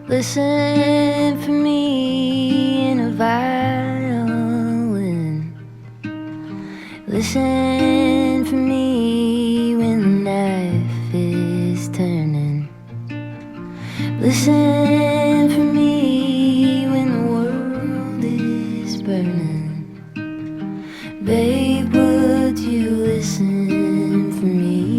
Listen for me in a violin. Listen for me when the knife is turning. Listen for me when the world is burning. Babe, would you listen for me?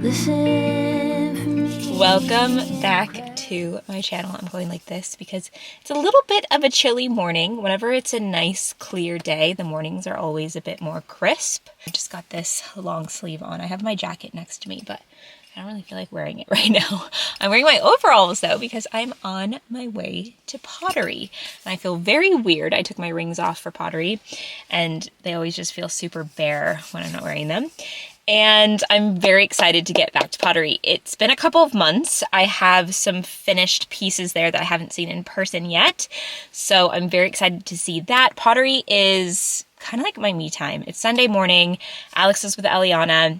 Listen for me. Welcome back to my channel. I'm going like this because it's a little bit of a chilly morning. Whenever it's a nice clear day, the mornings are always a bit more crisp. I just got this long sleeve on. I have my jacket next to me, but I don't really feel like wearing it right now. I'm wearing my overalls though because I'm on my way to Pottery. And I feel very weird. I took my rings off for Pottery and they always just feel super bare when I'm not wearing them. And I'm very excited to get back to Pottery. It's been a couple of months. I have some finished pieces there that I haven't seen in person yet. So I'm very excited to see that. Pottery is kind of like my me time. It's Sunday morning. Alex is with Eliana.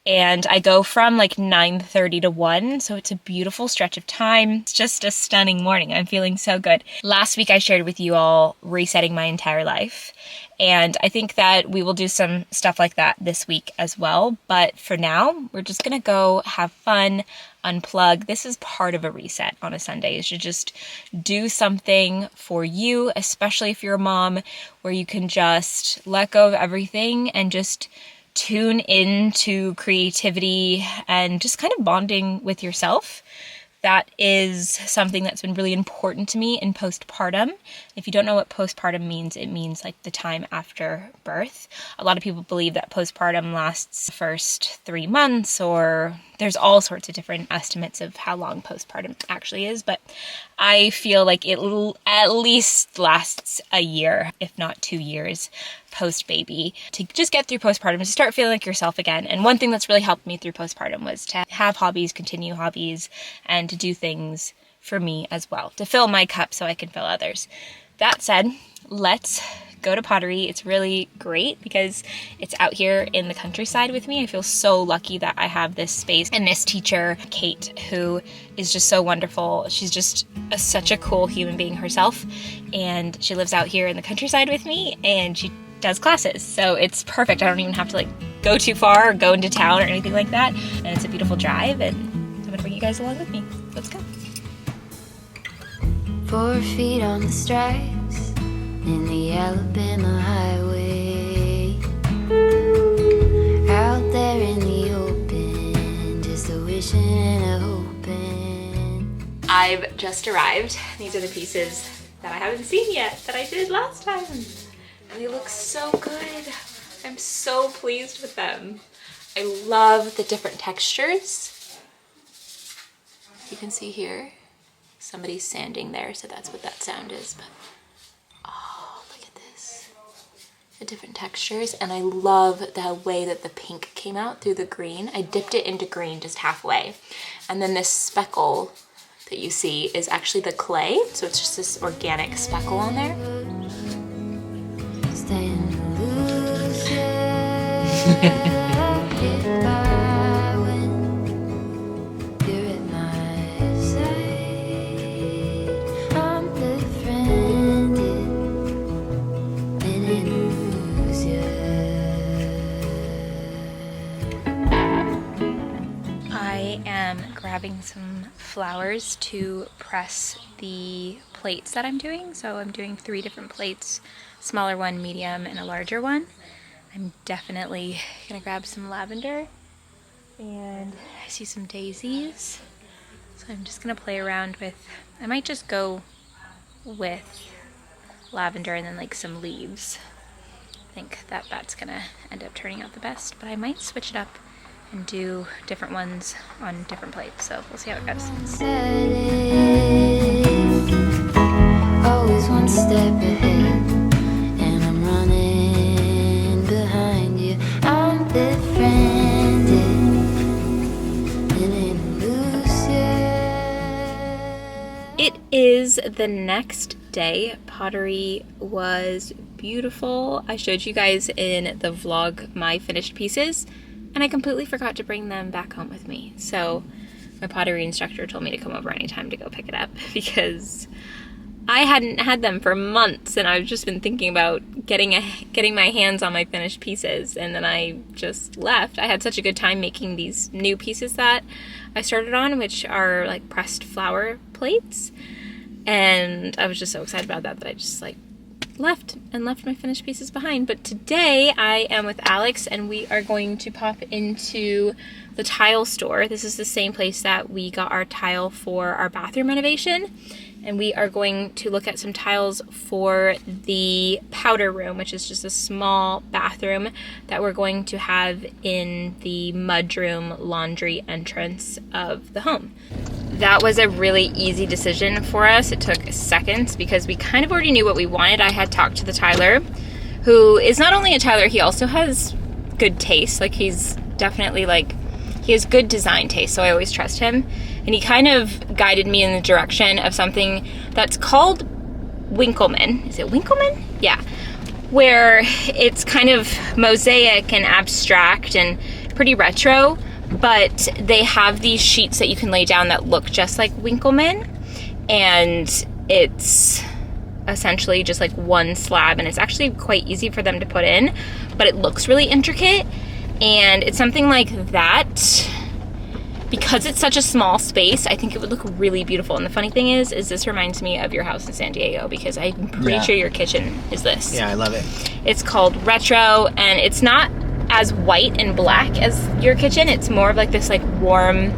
And I go from like 9:30 to 1, so it's a beautiful stretch of time. It's just a stunning morning. I'm feeling so good. Last week I shared with you all resetting my entire life. And I think that we will do some stuff like that this week as well. But for now, we're just gonna go have fun, unplug. This is part of a reset on a Sunday, is to just do something for you, especially if you're a mom, where you can just let go of everything and just tune into creativity and just kind of bonding with yourself. That is something that's been really important to me in postpartum. If you don't know what postpartum means, it means like the time after birth. A lot of people believe that postpartum lasts the first 3 months, or there's all sorts of different estimates of how long postpartum actually is, but I feel like it at least lasts a year, if not 2 years post-baby, to just get through postpartum, to start feeling like yourself again. And one thing that's really helped me through postpartum was to have hobbies, continue hobbies, and to do things for me as well, to fill my cup so I can fill others. That said, let's go to Pottery. It's really great because it's out here in the countryside with me. I feel so lucky that I have this space and this teacher, Kate, who is just so wonderful. She's just such a cool human being herself, and she lives out here in the countryside with me, and she does classes. So it's perfect. I don't even have to like go too far or go into town or anything like that. And it's a beautiful drive, and I'm gonna bring you guys along with me. Let's go. 4 feet on the stripes in the Alabama highway, out there in the open, just a wishing and a hoping. I've just arrived. These are the pieces that I haven't seen yet that I did last time. And they look so good. I'm so pleased with them. I love the different textures. You can see here, somebody's sanding there, so that's what that sound is. But oh, look at this. The different textures, and I love the way that the pink came out through the green. I dipped it into green just halfway. And then this speckle that you see is actually the clay, so it's just this organic speckle on there. I am grabbing some flowers to press the plates that I'm doing. So I'm doing 3 different plates, smaller one, medium, and a larger one. I'm definitely gonna grab some lavender, and I see some daisies. So I'm just gonna play around with, I might just go with lavender and then like some leaves. I think that that's gonna end up turning out the best, but I might switch it up and do different ones on different plates, so we'll see how it goes. Always one step ahead, and I'm running behind you. I'm befriended, and in illusion. It is the next day. Pottery was beautiful. I showed you guys in the vlog my finished pieces. and I completely forgot to bring them back home with me. So my pottery instructor told me to come over anytime to go pick it up because I hadn't had them for months, and I've just been thinking about getting my hands on my finished pieces, and then I just left. I had such a good time making these new pieces that I started on, which are like pressed flower plates, and I was just so excited about that I just like left my finished pieces behind. But today I am with Alex, and we are going to pop into the tile store. This is the same place that we got our tile for our bathroom renovation. And we are going to look at some tiles for the powder room, which is just a small bathroom that we're going to have in the mudroom laundry entrance of the home. That was a really easy decision for us. It took seconds because we kind of already knew what we wanted. I had talked to the tiler, who is not only a tiler, he also has good taste. Like, he's definitely like, he has good design taste, so I always trust him. And he kind of guided me in the direction of something that's called Winkleman. Is it Winkleman? Yeah. Where it's kind of mosaic and abstract and pretty retro, but they have these sheets that you can lay down that look just like Winkleman. And it's essentially just like one slab, and it's actually quite easy for them to put in, but it looks really intricate. And it's something like that. Because it's such a small space, I think it would look really beautiful. And the funny thing is this reminds me of your house in San Diego, because I'm pretty sure your kitchen is this. Yeah, I love it. It's called Retro, and it's not as white and black as your kitchen. It's more of like this like warm,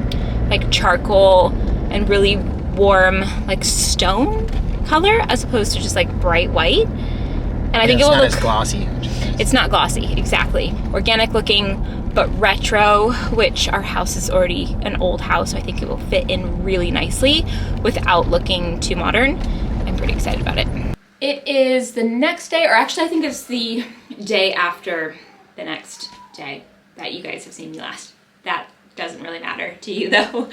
like charcoal and really warm like stone color, as opposed to just like bright white. And I think it will look... It's not as glossy. It's not glossy, exactly. Organic looking, but retro, which our house is already an old house, so I think it will fit in really nicely without looking too modern. I'm pretty excited about it. It is the next day, or actually I think it's the day after the next day that you guys have seen me last. That doesn't really matter to you though.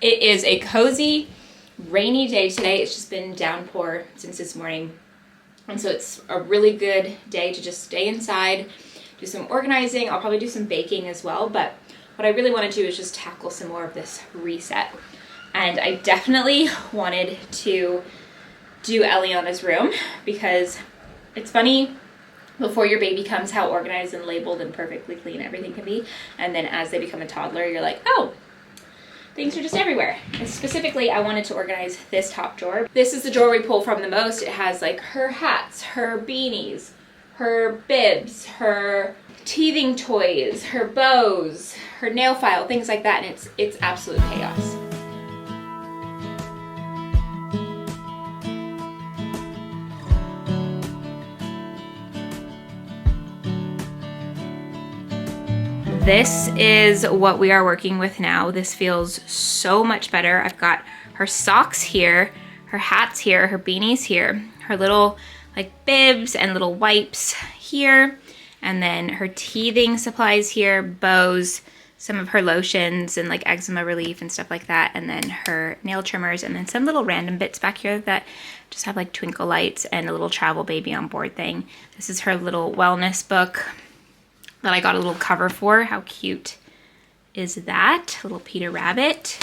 It is a cozy, rainy day today. It's just been downpour since this morning. And so it's a really good day to just stay inside, do some organizing. I'll probably do some baking as well, but what I really want to do is just tackle some more of this reset. And I definitely wanted to do Eliana's room, because it's funny before your baby comes how organized and labeled and perfectly clean everything can be. And then as they become a toddler, you're like, oh, things are just everywhere. And specifically, I wanted to organize this top drawer. This is the drawer we pull from the most. It has like her hats, her beanies, her bibs, her teething toys, her bows, her nail file, things like that, and it's absolute chaos. This is what we are working with now. This feels so much better. I've got her socks here, her hats here, her beanies here, her little like bibs and little wipes here, and then her teething supplies here, bows, some of her lotions and like eczema relief and stuff like that, and then her nail trimmers, and then some little random bits back here that just have like twinkle lights and a little travel baby on board thing. This is her little wellness book that I got a little cover for. How cute is that? Little Peter Rabbit.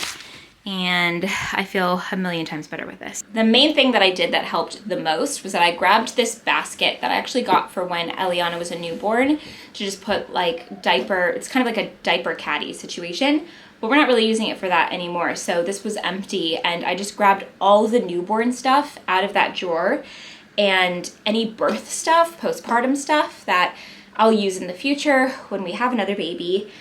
And I feel a million times better with this. The main thing that I did that helped the most was that I grabbed this basket that I actually got for when Eliana was a newborn to just put like diaper, it's kind of like a diaper caddy situation, but we're not really using it for that anymore. So this was empty, and I just grabbed all the newborn stuff out of that drawer, and any birth stuff, postpartum stuff that I'll use in the future when we have another baby.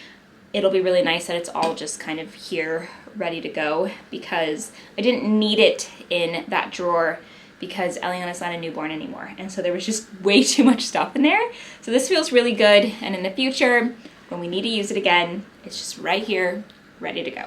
It'll be really nice that it's all just kind of here ready to go, because I didn't need it in that drawer because Eliana's not a newborn anymore. And so there was just way too much stuff in there. So this feels really good. And in the future, when we need to use it again, it's just right here, ready to go.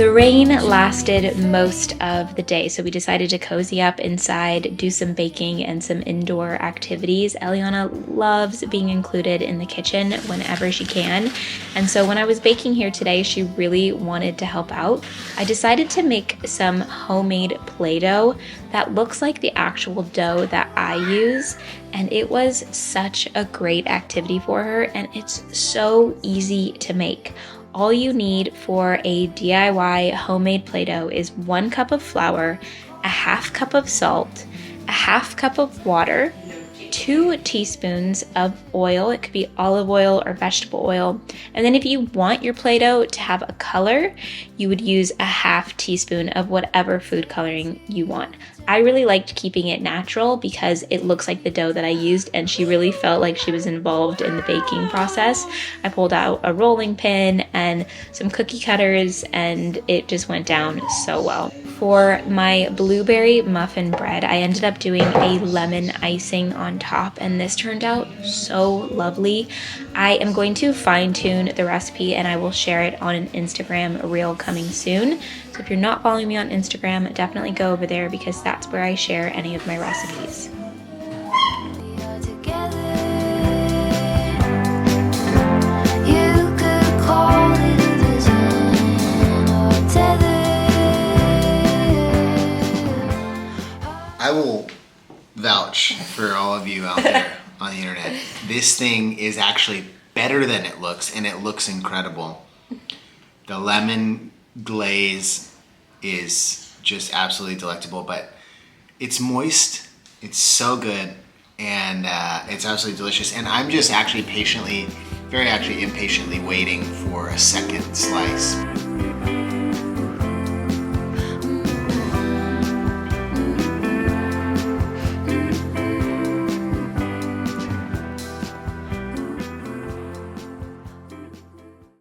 The rain lasted most of the day, so we decided to cozy up inside, do some baking and some indoor activities. Eliana loves being included in the kitchen whenever she can, and so when I was baking here today, she really wanted to help out. I decided to make some homemade Play-Doh that looks like the actual dough that I use, and it was such a great activity for her, and it's so easy to make. All you need for a DIY homemade Play-Doh is 1 cup of flour, a half cup of salt, a half cup of water, 2 teaspoons of oil. It could be olive oil or vegetable oil. And then if you want your Play-Doh to have a color, you would use a half teaspoon of whatever food coloring you want. I really liked keeping it natural because it looks like the dough that I used, and she really felt like she was involved in the baking process. I pulled out a rolling pin and some cookie cutters, and it just went down so well. For my blueberry muffin bread, I ended up doing a lemon icing on top, and this turned out so lovely. I am going to fine-tune the recipe, and I will share it on an Instagram reel coming soon. So if you're not following me on Instagram, definitely go over there because that's where I share any of my recipes. I will vouch for all of you out there on the internet. This thing is actually better than it looks, and it looks incredible. The lemon glaze is just absolutely delectable, but it's moist, it's so good, and it's absolutely delicious. And I'm just actually impatiently waiting for a second slice.